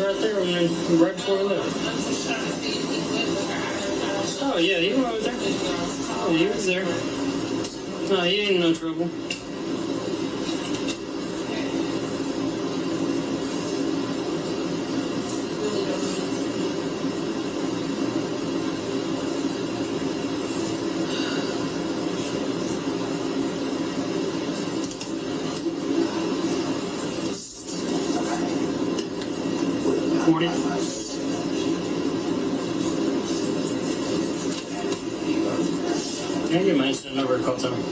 right there right before we left. Oh, yeah, he was there. Oh, he was there. No, he ain't in no trouble. I get my instant number a couple times.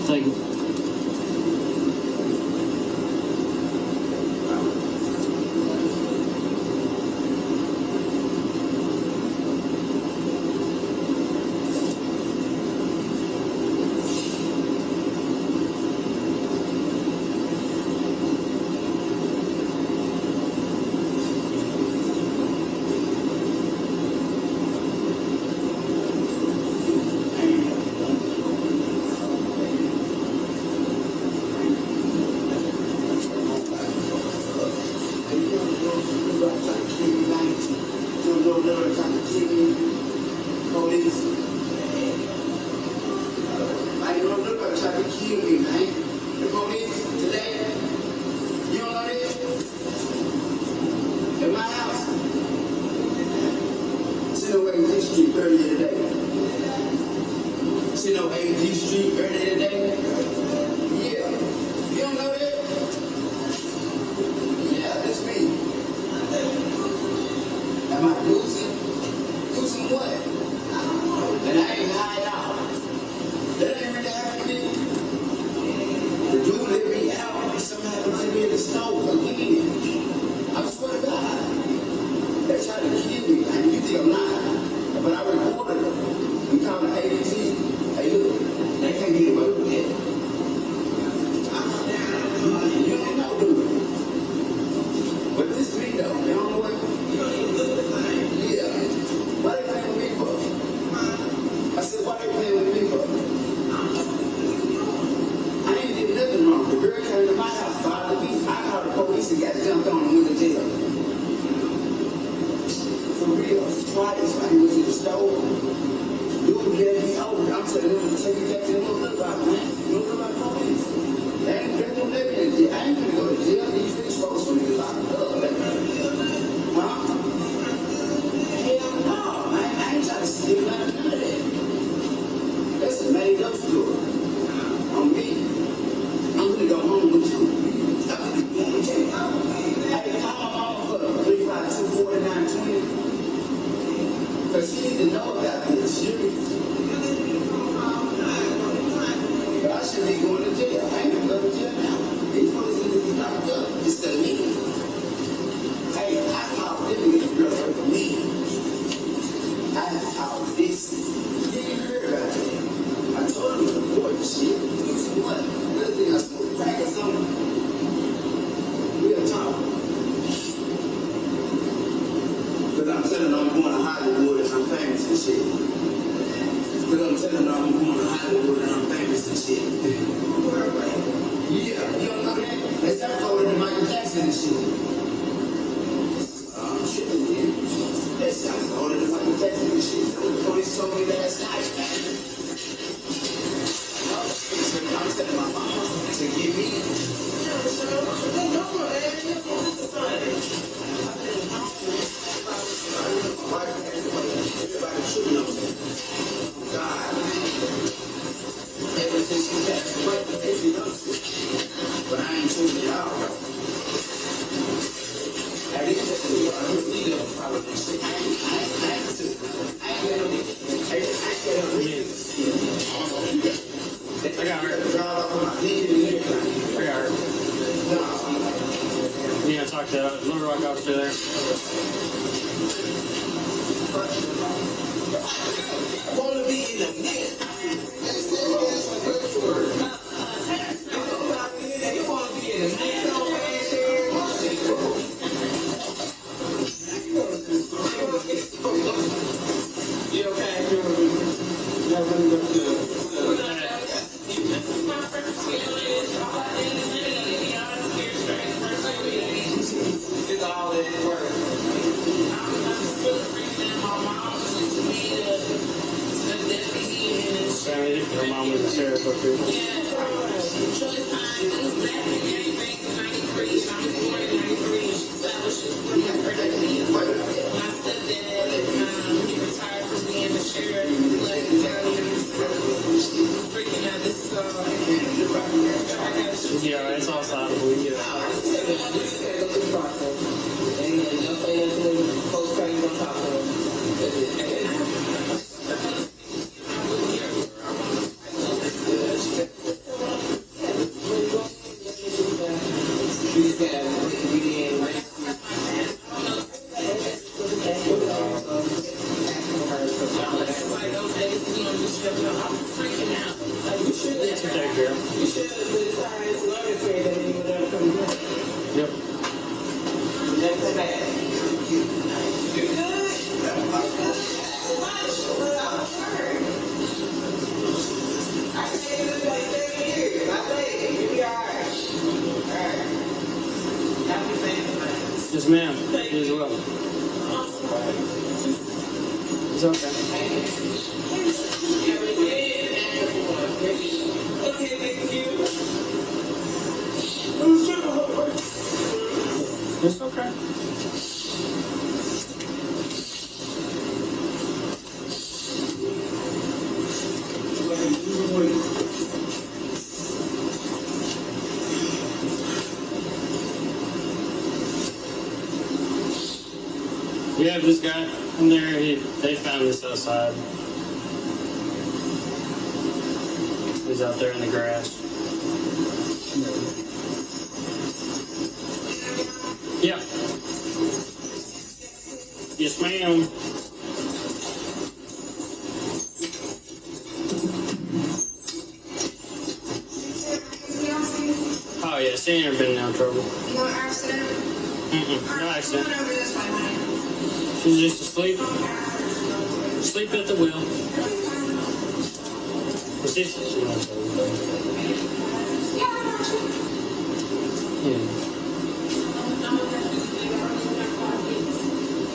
Thank you. up here. Yeah, it's all sideable. Yeah. Take care. Yep. Yes, ma'am. You as well. It's okay. Okay, thank you. It's okay. We have this guy in there. They found this outside. He's out there in the grass. Yeah. Yes, ma'am. Oh, yeah. She ain't never been in no trouble. You want accident? No accident. Come on over this way, honey. She's just asleep. Sleep at the wheel. What's this? Yeah.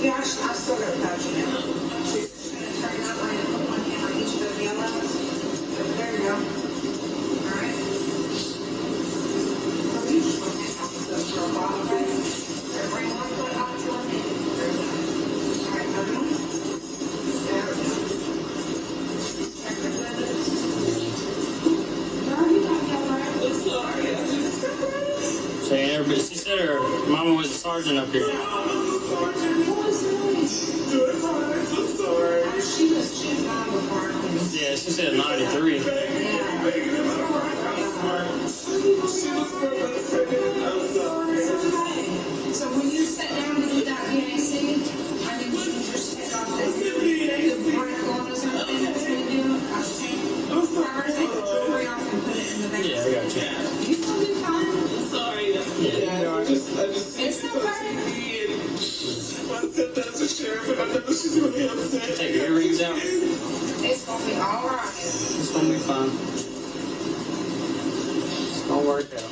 Yeah, I still got a pouch in it. She's just gonna turn that way and put one hand on each of those yellows. There you go. Alright. So you just want to take off those for a while, okay? Bring one foot up to one hand. There you go. Alright, other one. There we go. Check your limits. No, you got me all right. I'm sorry. She said her mama was a sergeant up here. I'm sorry. She was mom before. Yeah, she said 93. Yeah. So when you sit down to do that VAC, I think you can just take off the bright gloves and everything that's going to do. Take the jewelry off and put it in the bag. Yeah, I got you. You will be fine. Sorry. Yeah. I just It's okay. I said that's a sheriff, and I know she's really upset. Take your earrings out. It's going to be all right. It's gonna be fine. It's gonna work out.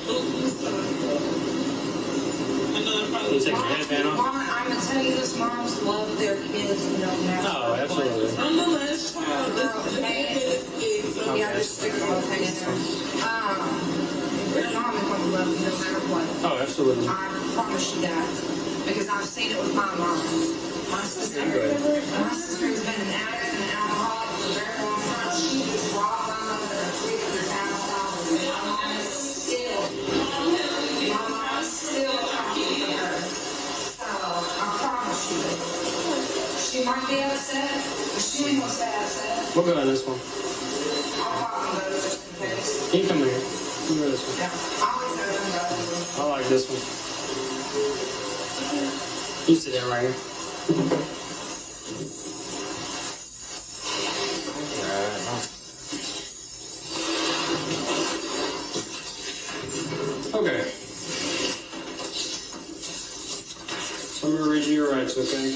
Can you take your headband off? Mom, I'm going to tell you this, moms love their kids, you know, matter Oh, absolutely. I'm the last child. Yeah, just stick the whole thing in there. Your mom is going to love you no matter what. Oh, absolutely. I promise you that. Because I've seen it with my mom. My sister has been an addict and an alcoholic for a very long time. She was robbed my mother of $300,000. My mom is still talking to her. So I promise you. She might be upset, but she ain't gonna stay upset. We'll go on this one. I'll talk to them just in case. Can you come here? Come here this one. Yeah, I always know them both. I like this one. You sit down right here. Okay. So I'm gonna read you your rights, okay?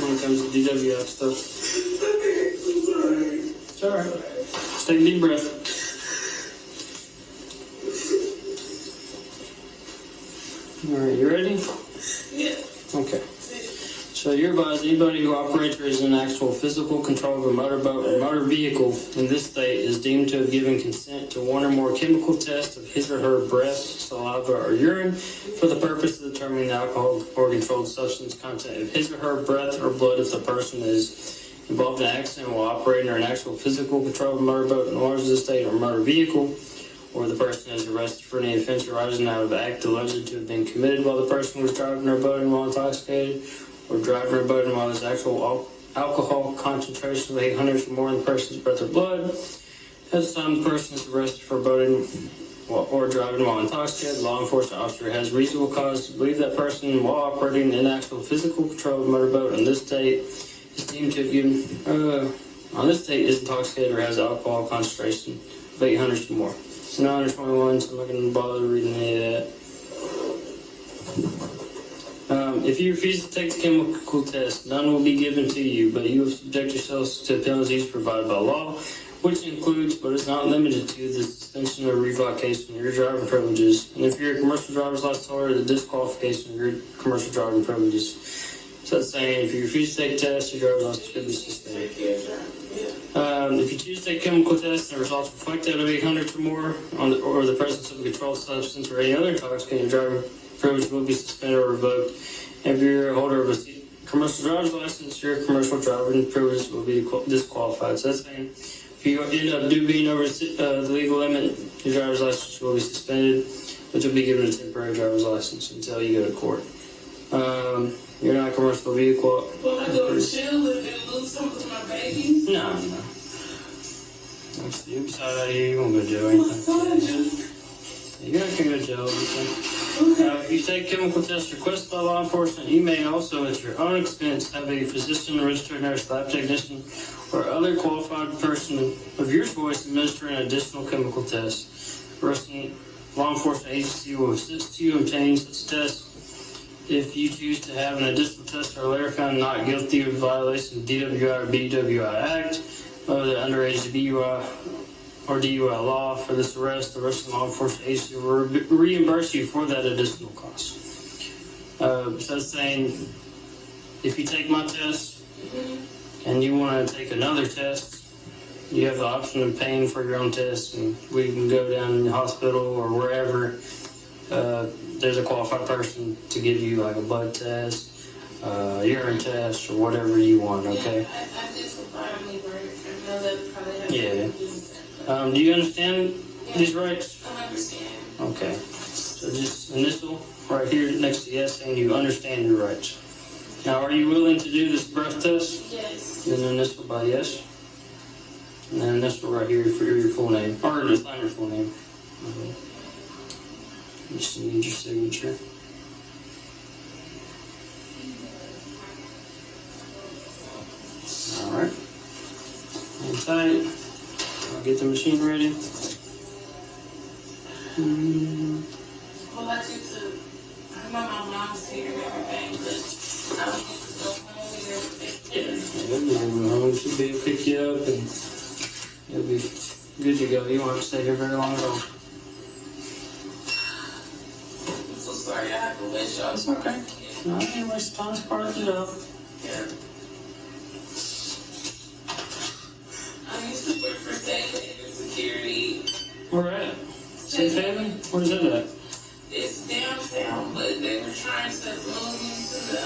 When it comes to DWF stuff. It's alright. Just take a deep breath. Alright, you ready? Yeah. Okay. So you're advised anybody who operates or is in actual physical control of a motorboat or motor vehicle in this state is deemed to have given consent to one or more chemical tests of his or her breath, saliva, or urine for the purpose of determining the alcohol or controlled substance content of his or her breath or blood if the person is involved in an accident while operating or in actual physical control of a motorboat in the waters of the state or motor vehicle, or the person is arrested for any offense arising out of the act alleged to have been committed while the person was driving or boating while intoxicated, or driving or boating while his actual alcohol concentration of 800 or more in the person's breath or blood. At the time the person is arrested for boating or driving while intoxicated, the law enforcement officer has reasonable cause to believe that person, while operating in actual physical control of a motorboat in this state, is deemed to have given, on this state is intoxicated or has alcohol concentration of 800 or more. So 921, so I'm not going to bother reading any of that. If you refuse to take the chemical test, none will be given to you, but you will subject yourselves to penalties provided by law, which includes, but is not limited to, the suspension or revocation of your driving privileges, and if you're a commercial driver's license holder, the disqualification of your commercial driving privileges. So that's saying if you refuse to take a test, your driver's license could be suspended. If you choose to take a chemical test and the results reflect out of 800 or more, or the presence of a controlled substance or any other intoxicating driving privilege will be suspended or revoked. If you're a holder of a commercial driver's license, your commercial driving privilege will be disqualified. So that's saying if you end up being over the legal limit, your driver's license will be suspended, but you'll be given a temporary driver's license until you go to court. You're not a commercial vehicle. Will I go to jail and lose something with my babies? No. You'll be out of here, you won't go to jail or anything. You're not going to go to jail. If you take chemical tests requested by law enforcement, you may also, at your own expense, have a physician, registered nurse, lab technician, or other qualified person of your choice administering an additional chemical test. The law enforcement agency will assist you in obtaining such a test. If you choose to have an additional test or later found not guilty of violation of DWI or BWI Act, or the underage DUI or DUI law for this arrest, the Russian law enforcement agency will reimburse you for that additional cost. So that's saying, if you take my test and you want to take another test, you have the option of paying for your own test, and we can go down to the hospital or wherever. There's a qualified person to give you like a blood test, urine test, or whatever you want, okay? Yeah, I just probably work. I know that probably has Yeah. to do. Do you understand these rights? I understand. Okay. So just initial right here next to yes, and you understand your rights. Now, are you willing to do this breath test? Yes. Then initial by yes. And then initial right here for your full name. Or just sign your full name. Okay. Just need your signature. Alright. Hang tight. I'll get the machine ready. Well, I get to, I know my mom's here and everything, but I don't get to go home and everything. Yeah, you'll be home. She'll be able to pick you up and you'll be good to go. You won't have to stay here very long at all. I'm so sorry I have to let y'all. It's okay. No, I didn't waste time. It's part of the job. Yeah. I used to work for Safe Haven Security. Where at? Safe Haven? Where's that at? It's downtown, but they were trying to move me to the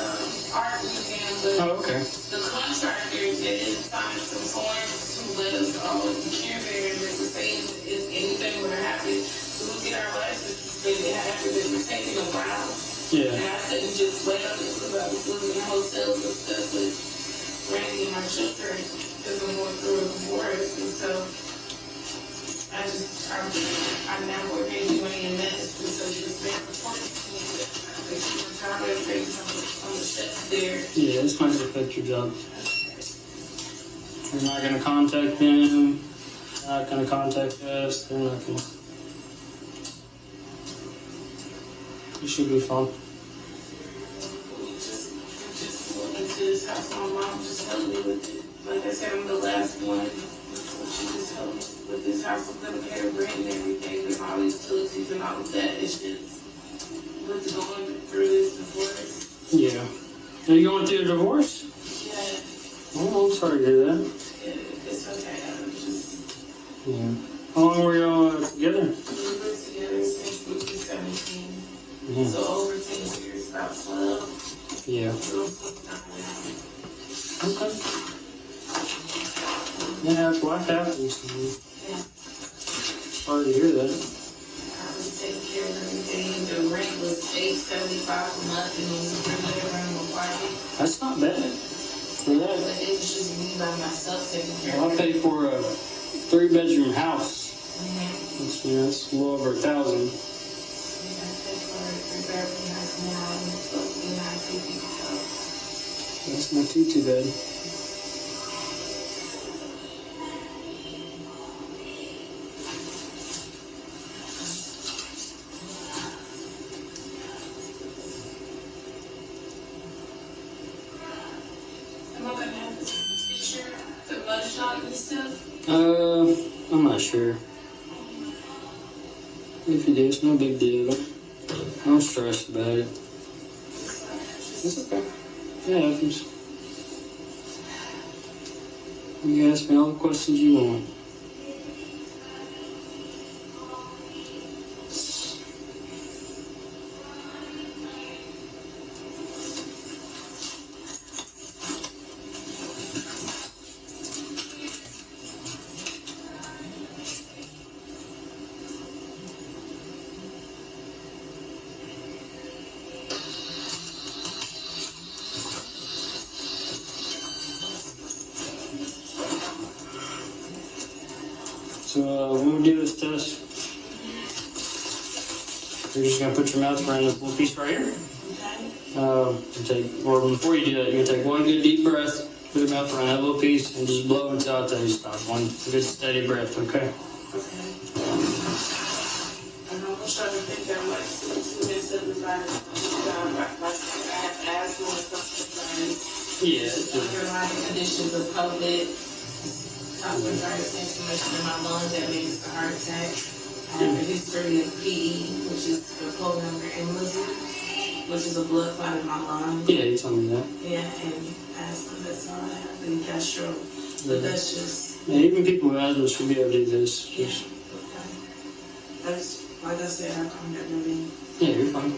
art museum, but Oh, okay. the contractors didn't sign some forms to let us all secure there, and they were saying if anything would have happened, we would get our licenses, but it happened, it was taking a while. Yeah. And I couldn't just wait on it because I was living in hotels and stuff with Randy and my children because I'm going through a divorce, and so I'm now working doing EMS, and so just been reporting to me that they were trying to bring on the steps there. Yeah, this might affect your job. You're not going to contact them. They're not going to contact us. They're not going to. You should be fine. We just went into this house. My mom just helped me with it. Like I said, I'm the last one. So she just helped me with this house. I'm gonna pay her rent and everything, and all the utilities and all of that. It's just with going through this divorce. Yeah. Are you going through a divorce? Yeah, Oh, I'm sorry to hear that. it's okay. I'm just, Yeah. How long were y'all together? we've been together since we were 17. Yeah. So over 10 years, about 12. Yeah. Little 29. Okay. Yeah, life happens. Yeah. Sorry to hear that. I was taking care of everything. The rent was $875 a month, and it was a three-bedroom apartment. That's not bad for But that. it was just me by myself taking care Well, of I it. paid for a 3-bedroom house. Mm-hmm. That's a little over 1,000. I paid for a three-bedroom house now, and it's supposed to be $950. So That's not too bad. am I gonna have this picture, the mud shot and stuff? I'm not sure. If you do, it's no big deal. Don't stress about it. It's okay. It happens. You can ask me all the questions you want. So when we do this test, you're just gonna put your mouth around this little piece right here. Okay. Or before you do that, you're gonna take one good deep breath, put your mouth around that little piece, and just blow until I tell you stop. One good steady breath, okay? Okay. And I'm gonna try to think that much to miss everybody. I have asthma and stuff. Yeah. It's just, Underlying conditions of COVID, tonsillitis, inflammation in my lungs that makes a heart attack. I have a history of PE, which is the pulmonary embolism, which is a blood clot in my lung. yeah, you told me that. Yeah, and asthma, that's all I have, and gastro. But that's just, Yeah, even people with asthma should be able to do this. yeah, Just, okay. That's, like I said, I come that really. yeah, you're fine.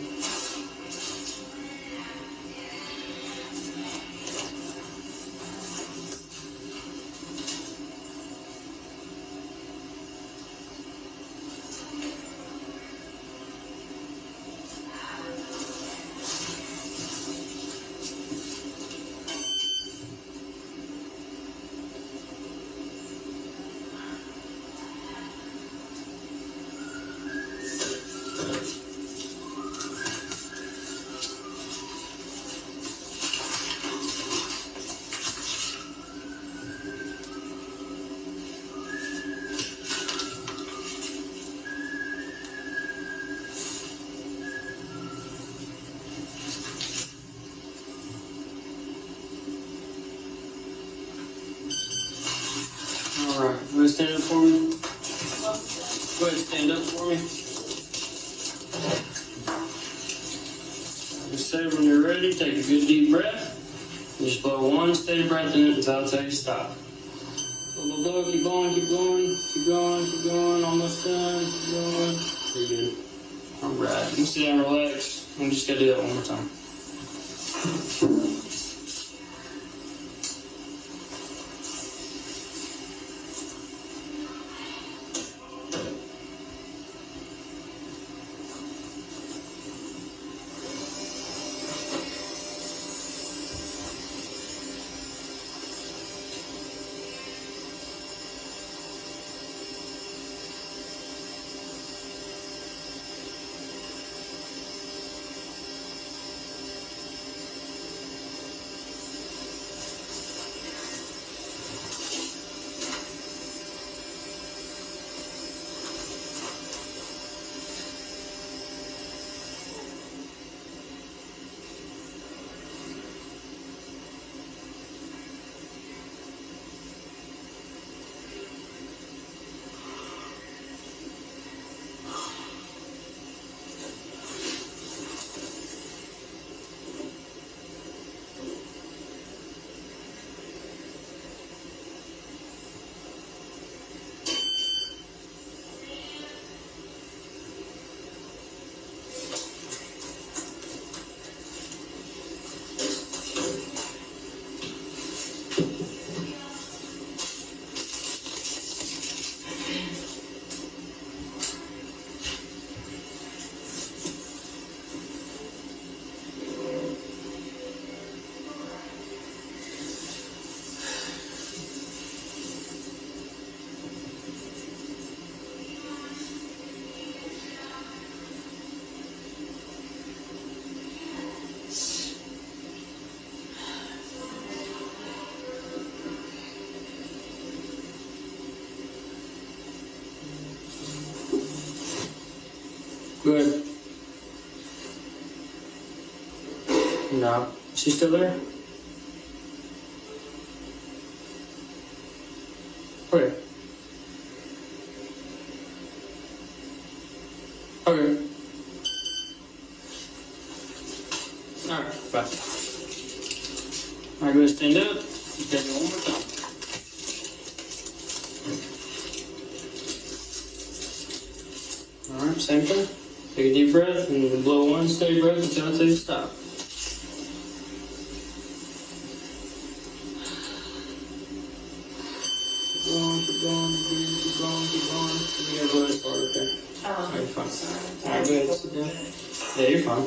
Alright, you wanna stand up for me? Go ahead and stand up for me. Just say when you're ready, take a good deep breath. And just blow one steady breath in it until I tell you stop. Blow, blow, blow, keep going, keep going, keep going, keep going, almost done, keep going. Pretty good. Alright, you can sit down, relax. We just gotta do that one more time. No. She still there? Okay. Okay. Alright, bye. Alright, go stand up. Take it one more time. Alright, same thing. Take a deep breath and blow one steady breath until I tell you to stop. Keep going, keep going, keep going, keep going. You gotta blow this part, okay? Oh, You're fine. sorry. Alright, go ahead, sit down. Yeah, you're fine.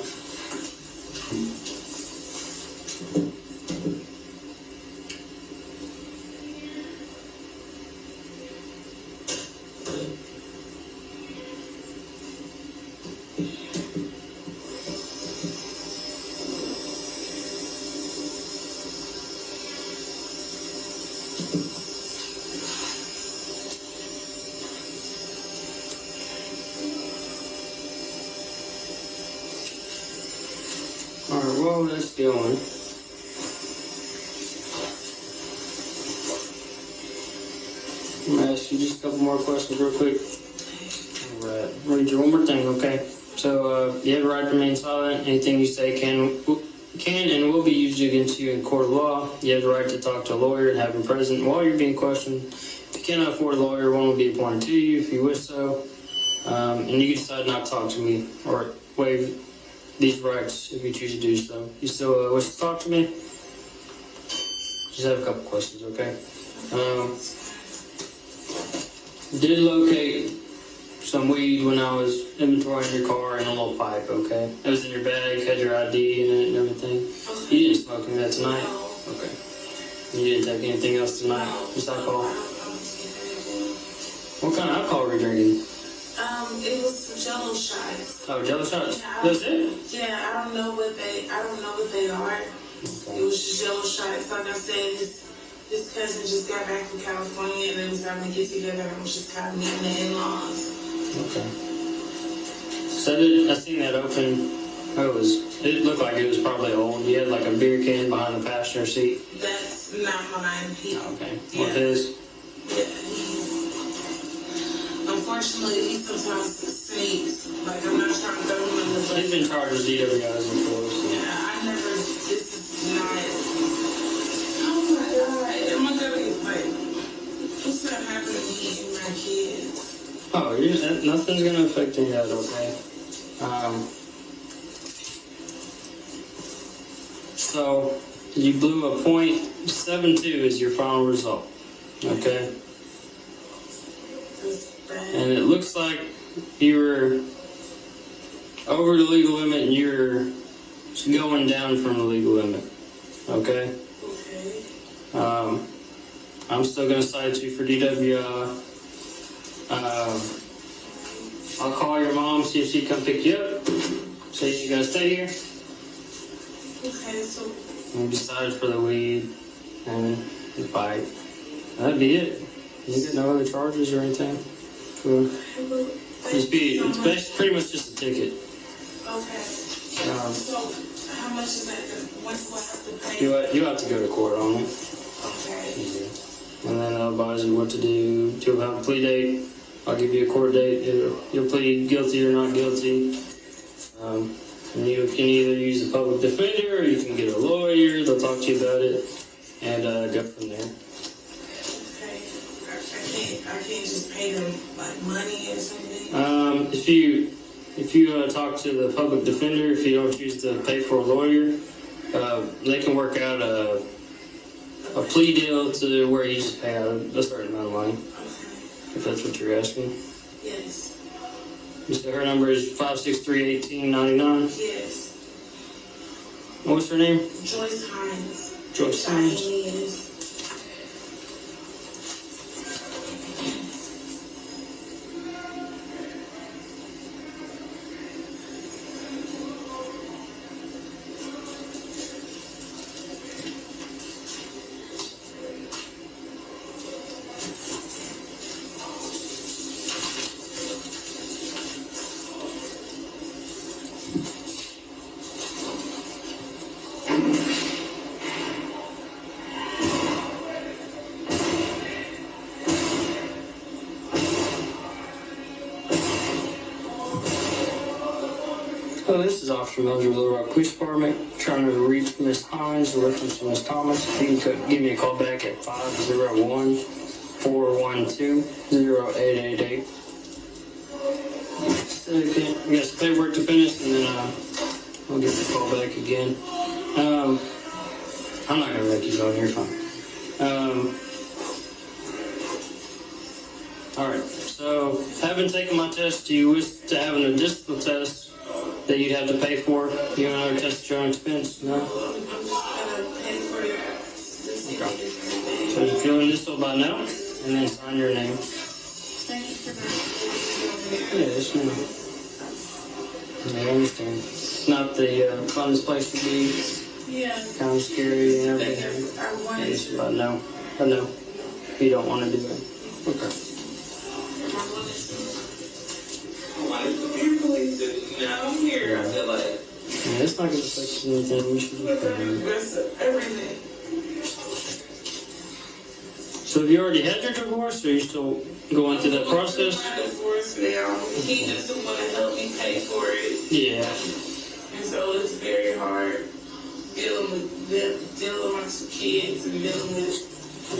Alright, well, that's going. I'm gonna ask you just a couple more questions real quick. Alright, read you one more thing, okay? So, you have the right to remain silent. Anything you say can and will be used against you in court of law. You have the right to talk to a lawyer and have him present while you're being questioned. If you cannot afford a lawyer, one will be appointed to you if you wish so. And you can decide not to talk to me or waive these rights if you choose to do so. You still wish to talk to me? Just have a couple questions, okay? Did locate some weed when I was inventorying your car in a little pipe, okay? It was in your bag, had your ID in it and everything. You didn't smoke any of that tonight? Okay. You didn't take anything else tonight? Just alcohol? What kind of alcohol were you drinking? It was some Jello shots. Oh, Jello shots? Yeah, That's it? Yeah, I don't know what they are. It was just Jello shots. Like I said, his cousin just got back from California and they was having to get together and was just kind of meeting the in-laws. Okay. So I seen that open. It looked like it was probably old. You had like a beer can behind the passenger seat. That's not mine. Okay. Yeah. What is? Yeah, unfortunately, he sometimes sneaks. Like, I'm not trying to throw him in the butt. He's been charged with DWIs before. So. Yeah, I never, this is not, oh my God, am I gonna, like, what's gonna happen to me and my kids? Oh, nothing's gonna affect any of that, okay? So, you blew a .72 is your final result, okay? It's bad. And it looks like you were over the legal limit and you're going down from the legal limit, okay? Okay. I'm still gonna cite you for DWI. I'll call your mom, see if she can come pick you up. So you gotta stay here. Okay, so, We decided for the weed and the fight. That'd be it. You get no other charges or anything? Cool. It's pretty much just a ticket. okay. So, how much is that? When do I have to pay? You have to go to court on it. Okay. And then I'll advise you what to do. You'll have a plea date. I'll give you a court date. You'll plead guilty or not guilty. And you can either use a public defender or you can get a lawyer. They'll talk to you about it and go from there. Okay. I can't just pay them like money or something. If you talk to the public defender, if you don't choose to pay for a lawyer, they can work out a plea deal to where you just pay out a certain amount of money. Okay. If that's what you're asking. Yes. So her number is 563-1899. Yes. What's her name? Joyce Hines. Joyce Hines. Yes. Hello, this is Officer Mildred with Little Rock Police Department, trying to reach Miss Hines in reference to Miss Thomas. You can give me a call back at 501-412-0888. Second, we got some paperwork to finish, and then I'll get the call back again. I'm not gonna make you go, you're fine. Alright, so having taken my test, do you wish to have an additional test that you'd have to pay for? You want another test at your own expense? No? I'm just gonna pay for it. So you fill in this by now, and then sign your name. Thank you for that. Yeah, it's me. Yeah, I understand. It's not the funnest place to be. Yeah. Kind of scary and everything. I wanted Yes, to. but no. I know. You don't want to do it. Okay. I wanted to be released, and now I'm here. I feel like Yeah, it's not going to affect anything. We should be look at the fine. rest of everything. So have you already had your divorce, or are you still going through that process? My divorce now. He doesn't want to help me pay for it, Yeah. and so it's very hard dealing with my two kids and dealing with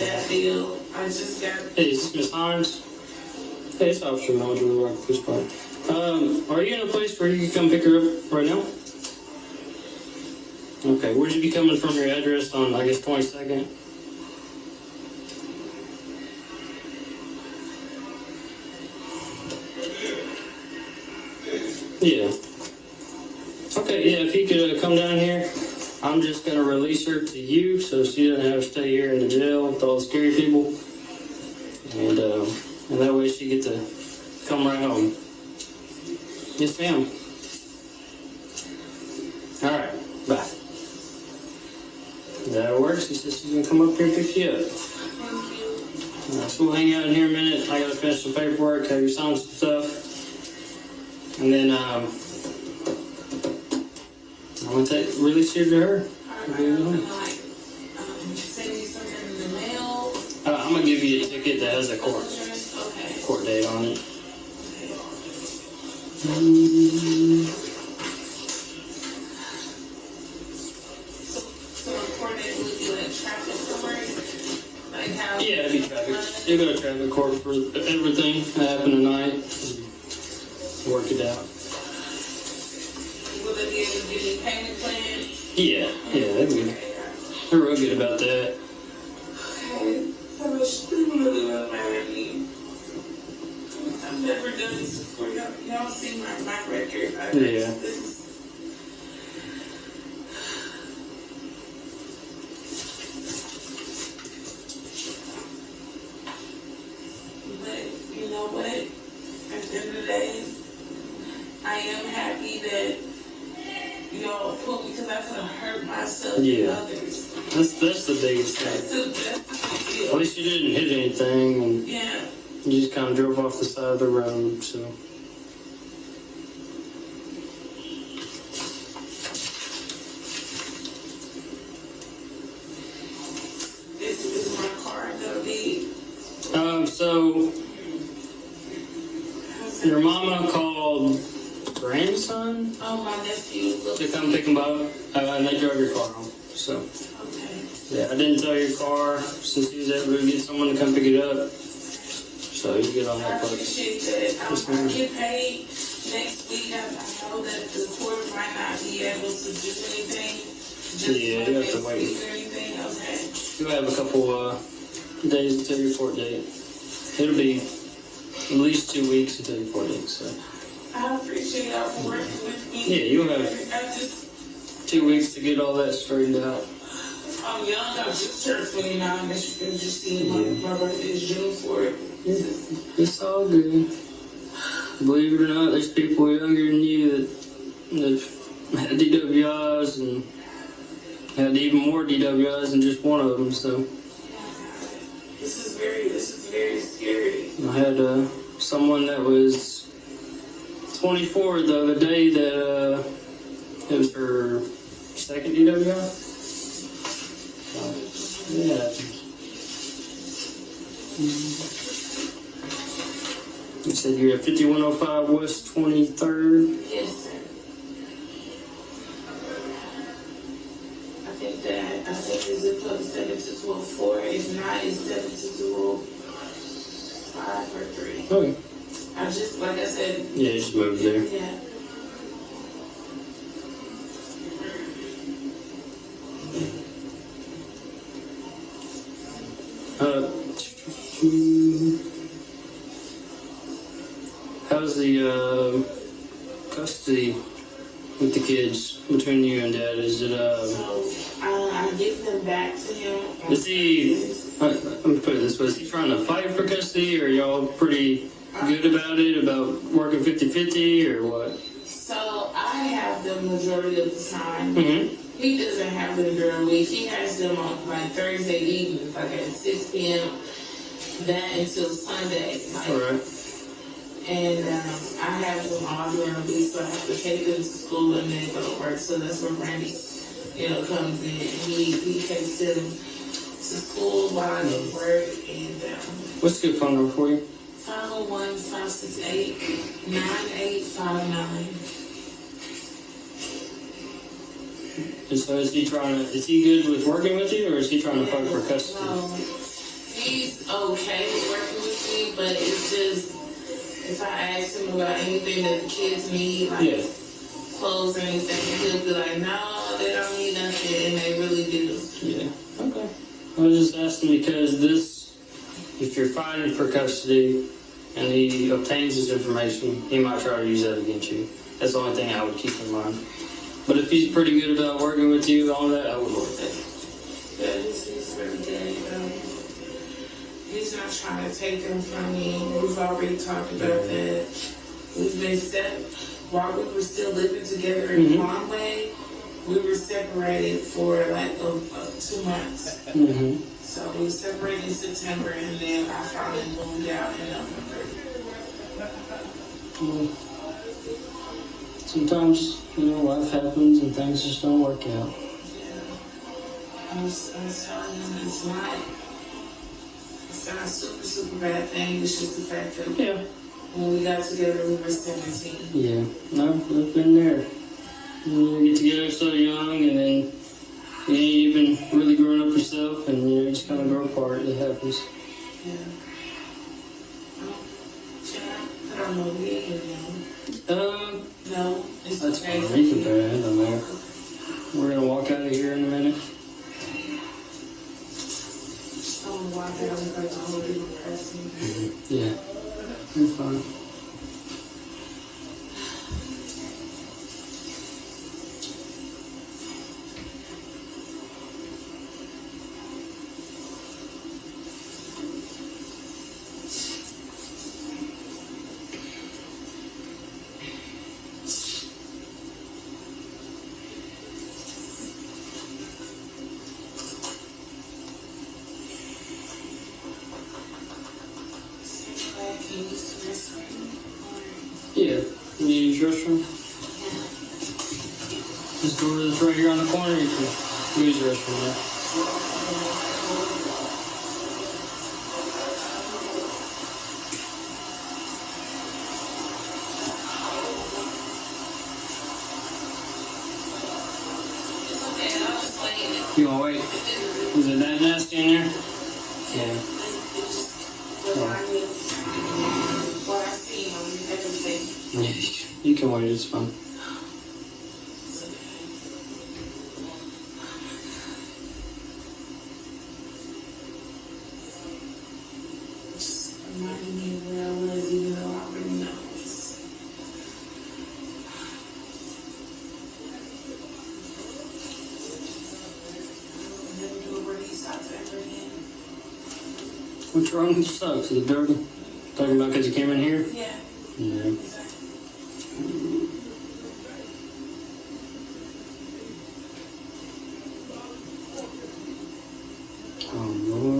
that bill. I just got. Hey, is this Miss Hines? Hey, it's Officer Mildred with the Rock Police Department. Are you in a place where you can come pick her up right now? Okay, would you be coming from your address on, I guess, 22nd? Yeah. Okay, yeah, if you could come down here, I'm just going to release her to you so she doesn't have to stay here in the jail with all the scary people. And that way she get to come right home. Yes, ma'am. All right, bye. That works. He says she's going to come up here and pick you up. So we'll hang out in here a minute. I got to finish some paperwork, have you sign some stuff. And then I'm going to release you to her. Send me something in the mail. I'm going to give you a ticket that has a court date on it. So a court date would be like traffic court? Like how? Yeah, it'd be traffic. You go to traffic court for everything that happened tonight. Work it out. Will they be able to give me payment plan? Yeah, they're good. They're real good about that. Okay. I wish they really mad at me. I've never done this before. Y'all see my record. Yeah. But you know what? At the end of the day, I am happy that y'all put me, because I could have hurt myself and Yeah. others. That's the biggest That's thing. the big At deal. least you didn't hit anything, and Yeah. you just kind of drove off the side of the road, so. This is my car gonna be. So your mama called grandson Oh, my nephew. Look. to come pick him up, and they drove your car home. So Okay. yeah, I didn't tell your car since he was able to get someone to come pick it up. So you get on I that part. appreciate that. Yes, I ma'am. get paid next week. I know that the court might not be able to do anything. Just Yeah, you have to next wait. week or anything. Okay. You'll have a couple days until your court date. It'll be at least 2 weeks until your court date. So I appreciate y'all for working with me. Yeah, you'll have- I just, 2 weeks to get all that straightened out. I'm young. I just turned 29. As you can just see, my birthday is June 4th. It's all good. Believe it or not, there's people younger than you that had DWIs and had even more DWIs than just one of them. So This is very scary. I had someone that was 24 the other day that it was her second DWI. Yeah. You said you're at 5105 West 23rd. Yes, sir. think it's zip code 72204. If not, it's 72205 or 3. Okay. I just, like I said, Yeah, just moved there. yeah. How's the custody with the kids between you and Dad? Is it So I give them back to him. is he? I'm gonna put it this way: is he trying to fight for custody, or are y'all pretty good about it, about working 50-50, or what? So I have them majority of the time. Mm-hmm. He doesn't have them during the week. He has them on like Thursday evenings, like at 6 p.m. That until Sunday. Like, All right. and I have them all during the week, so I have to take them to school and then go to work. So that's where Randy, comes in. He takes them to school while I go to work. And What's a good phone number for you? 501-568-9859. And so is he good with working with you, or is he trying to fight for custody? No, he's okay with working with me, but it's just, if I ask him about anything that the kids need, like Yeah. clothes or anything, he'll be like, no, they don't need nothing, and they really do. Yeah. Okay. I was just asking because if you're fighting for custody and he obtains this information, he might try to use that against you. That's the only thing I would keep in mind. But if he's pretty good about working with you, all that, I would work that. Yeah, he's really good. He's not trying to take them from me. We've already talked about that. We've been while we were still living together in Conway, we were separated for like 2 months. Mm-hmm. So we were separated in September, and then I finally moved out in November. Well, sometimes, life happens and things just don't work out. Yeah. I was telling him it's not a super, super bad thing. It's just the fact that Yeah. when we got together, we were 17. Yeah. No, I've been there. You get together so young, and then you ain't even really growing up yourself, and you just kind of grow apart. It happens. Yeah. Can I put on my wig again? No, it's That's okay. fine. You can put it on there. We're gonna walk out of here in a minute. I'm gonna walk out and go to the whole people person. Yeah. You're fine. Can you use the restroom? Yeah. Can you use your restroom? This door that's right here on the corner. You can use the restroom there. Okay, I'll just wait. You wanna wait? Is it that nasty in there? Yeah. Remind me of what I see on everything. Yeah. You can wait. It's fine. Just reminding me of where I was, even though I already know. I'll never do a wear these socks ever again. What's wrong with your socks? Is it dirty? Talking about because you came in here? Yeah, Yeah. exactly. Oh, Lord.